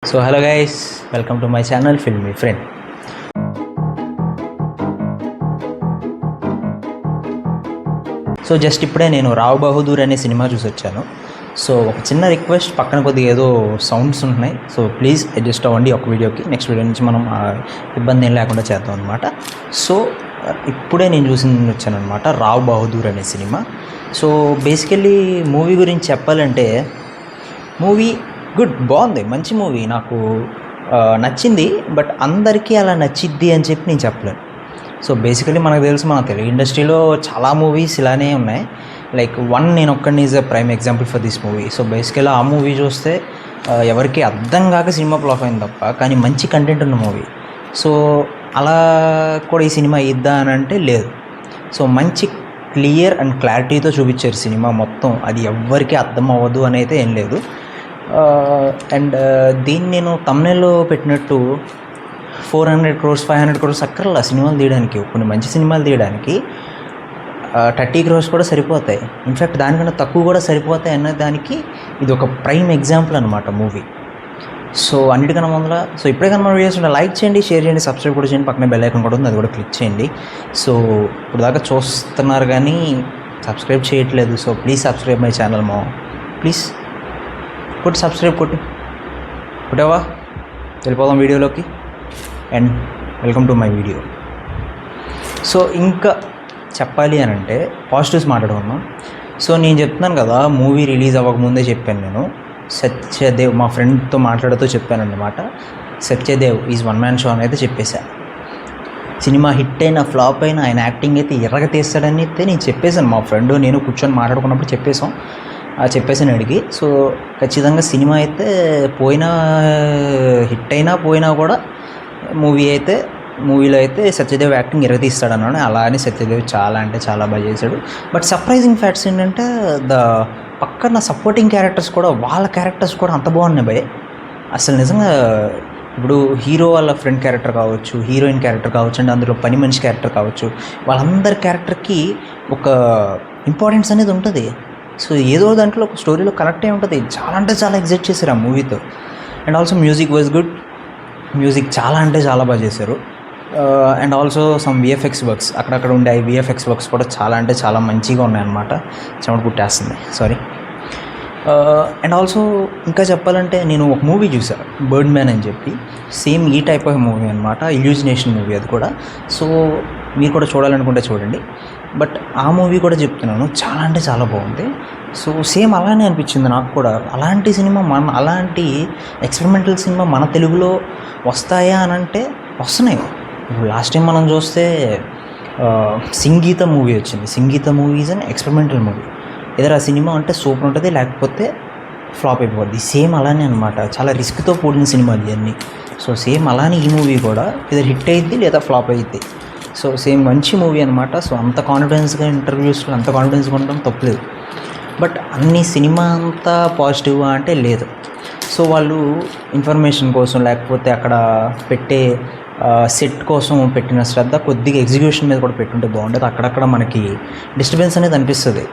So hello guys, welcome to my channel filmy friend. So just ఇప్పుడే నేను రావ్ బహదూర్ అనే cinema చూసి వచ్చాను. సో ఒక చిన్న రిక్వెస్ట్, పక్కన కొద్దిగా ఏదో సౌండ్స్ ఉంటున్నాయి, సో ప్లీజ్ అడ్జస్ట్ అవ్వండి ఒక వీడియోకి. నెక్స్ట్ వీడియో నుంచి మనం ఇబ్బంది ఏం లేకుండా చేద్దాం అనమాట. సో ఇప్పుడే నేను చూసి వచ్చాను అనమాట, రావ్ బహదూర్ అనే సినిమా. సో బేసికల్లీ మూవీ గురించి చెప్పాలంటే, మూవీ గుడ్, బాగుంది, మంచి మూవీ, నాకు నచ్చింది. బట్ అందరికీ అలా నచ్చిద్ది అని చెప్పి నేను చెప్పలేను. సో బేసికలీ మనకు తెలుసు, మన తెలుగు ఇండస్ట్రీలో చాలా మూవీస్ ఇలానే ఉన్నాయి. లైక్ నేను ఒక్కడిని is a prime example for this movie. So basically ఆ మూవీ చూస్తే ఎవరికి అర్థం కాక సినిమా ఫ్లాప్ అయింది తప్ప, కానీ మంచి కంటెంట్ ఉన్న మూవీ. సో అలా కూడా ఈ సినిమా ఇద్దా అని అంటే లేదు. సో మంచి క్లియర్ అండ్ క్లారిటీతో చూపించారు సినిమా మొత్తం. అది ఎవ్వరికీ అర్థం అవ్వదు అని అయితే ఏం లేదు. అండ్ దీన్ని నేను తమ్నెల్లో పెట్టినట్టు 400 crores 500 crores అక్కర్లా సినిమాలు తీయడానికి. కొన్ని మంచి సినిమాలు తీయడానికి 30 crores కూడా సరిపోతాయి. ఇన్ఫ్యాక్ట్ దానికన్నా తక్కువ కూడా సరిపోతాయి అన్న దానికి ఇది ఒక ప్రైమ్ ఎగ్జాంపుల్ అనమాట మూవీ. సో అన్నిటికన్నా ముందర, సో ఇప్పుడే కన్నా వీడియోస్ ఉంటే లైక్ చేయండి, షేర్ చేయండి, సబ్స్క్రైబ్ కూడా చేయండి. పక్కనే బెల్ ఐకాన్ కూడా ఉంది, అది కూడా క్లిక్ చేయండి. సో ఇప్పుడు దాకా చూస్తున్నారు కానీ సబ్స్క్రైబ్ చేయట్లేదు. So please subscribe my channel please. కొట్టి సబ్స్క్రైబ్ కొట్టావా? వెళ్ళిపోదాం వీడియోలోకి. And welcome to my video. So ఇంకా చెప్పాలి అని అంటే పాజిటివ్స్ మాట్లాడుకున్నాం. సో నేను చెప్తున్నాను కదా, మూవీ రిలీజ్ అవ్వకముందే చెప్పాను నేను. సత్యదేవ్ మా ఫ్రెండ్తో మాట్లాడుతూ చెప్పాను అన్నమాట. Satyadev is one man show అని అయితే చెప్పేశాను. సినిమా హిట్ అయినా ఫ్లాప్ అయినా ఆయన యాక్టింగ్ అయితే ఎర్రగ తీస్తాడని అయితే నేను చెప్పేశాను. మా ఫ్రెండ్ నేను కూర్చొని మాట్లాడుకున్నప్పుడు చెప్పేసాను అడిగి. సో ఖచ్చితంగా సినిమా అయితే హిట్ అయినా పోయినా కూడా మూవీలో అయితే సత్యదేవ్ యాక్టింగ్ ఎరగతీస్తాడన్నాడు. అలా అని సత్యదేవ్ చాలా అంటే చాలా బాగా చేశాడు. బట్ సర్ప్రైజింగ్ ఫ్యాక్ట్స్ ఏంటంటే, పక్కన సపోర్టింగ్ క్యారెక్టర్స్ కూడా, వాళ్ళ క్యారెక్టర్స్ కూడా అంత బాగున్నాయి భయ్. అసలు నిజంగా ఇప్పుడు హీరో వాళ్ళ ఫ్రెండ్ క్యారెక్టర్ కావచ్చు, హీరోయిన్ క్యారెక్టర్ కావచ్చు, అండ్ అందులో పని మనిషి క్యారెక్టర్ కావచ్చు, వాళ్ళందరి క్యారెక్టర్కి ఒక ఇంపార్టెన్స్ అనేది ఉంటుంది. సో ఏదో దాంట్లో ఒక స్టోరీలో కనెక్ట్ అయి ఉంటుంది. చాలా అంటే చాలా ఎగ్జైట్ చేశారు ఆ మూవీతో. And also music was good. Music చాలా అంటే చాలా బాగా చేశారు. And also some VFX works, అక్కడక్కడ ఉండే విఎఫ్ఎక్స్ వర్క్స్ కూడా చాలా అంటే చాలా మంచిగా ఉన్నాయన్నమాట. చెమట పుట్టేస్తుంది, సారీ. అండ్ ఆల్సో ఇంకా చెప్పాలంటే, నేను ఒక మూవీ చూసాను, బర్డ్ మ్యాన్ అని చెప్పి. సేమ్ ఈ టైప్ ఆఫ్ మూవీ అనమాట, ఇల్యూజినేషన్ మూవీ అది కూడా. సో మీరు కూడా చూడాలనుకుంటే చూడండి. బట్ ఆ మూవీ కూడా చెప్తున్నాను, చాలా అంటే చాలా బాగుంది. సో సేమ్ అలానే అనిపించింది నాకు కూడా. అలాంటి సినిమా అలాంటి ఎక్స్పెరిమెంటల్ సినిమా మన తెలుగులో వస్తాయా అని అంటే వస్తున్నాయి. ఇప్పుడు లాస్ట్ టైం మనం చూస్తే సంగీత మూవీ వచ్చింది. Sangeetha movie is an experimental movie. ఏదైనా ఆ సినిమా అంటే సూపర్ ఉంటుంది, లేకపోతే ఫ్లాప్ అయిపోద్ది. సేమ్ అలానే అనమాట, చాలా రిస్క్తో కూడిన సినిమాలు ఇవన్నీ. సో సేమ్ అలానే ఈ మూవీ కూడా ఏదో హిట్ అయ్యిద్ది లేదా ఫ్లాప్ అయ్యిద్ది. సో సేమ్ మంచి మూవీ అనమాట. సో అంత కాన్ఫిడెన్స్గా ఇంటర్వ్యూస్లో అంత కాన్ఫిడెన్స్గా ఉండడం తప్పలేదు. బట్ అన్ని సినిమా అంతా పాజిటివ్గా అంటే లేదు. సో వాళ్ళు ఇన్ఫర్మేషన్ కోసం, లేకపోతే అక్కడ పెట్టే సెట్ కోసం పెట్టిన శ్రద్ధ కొద్దిగా ఎగ్జిక్యూషన్ మీద కూడా పెట్టుంటే బాగుంటుంది. అక్కడక్కడ మనకి డిస్టర్బెన్స్ అనేది అనిపిస్తుంది.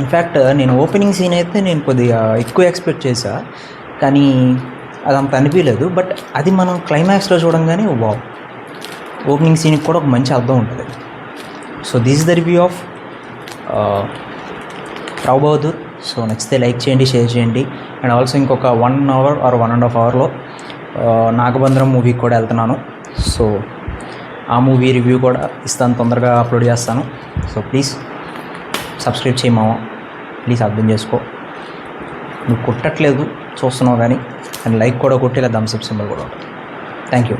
ఇన్ఫ్యాక్ట్ నేను ఓపెనింగ్ సీన్ అయితే నేను కొద్దిగా ఎక్కువ ఎక్స్పెక్ట్ చేశా, కానీ అదంత అనిపించలేదు. బట్ అది మనం క్లైమాక్స్లో చూడంగానే వావ్, ఓపెనింగ్ సీన్కి కూడా ఒక మంచి అర్థం ఉంటుంది. So this is the review of Rao Bahadur. So నచ్చితే లైక్ చేయండి, షేర్ చేయండి. అండ్ ఆల్సో ఇంకొక 1 hour or 1.5 hourలో నాగబంధరం మూవీకి కూడా వెళ్తున్నాను. సో ఆ మూవీ రివ్యూ కూడా ఇస్తాను, తొందరగా అప్లోడ్ చేస్తాను. సో ప్లీజ్ సబ్స్క్రైబ్ చేయి మామ, ప్లీజ్ అర్థం చేసుకో. నువ్వు కొట్టట్లేదు, చూస్తున్నావు కానీ, అండ్ లైక్ కూడా కొట్టి, ఇలా థమ్స్ అప్ సింబల్ కూడా ఉంటుంది. Thank you.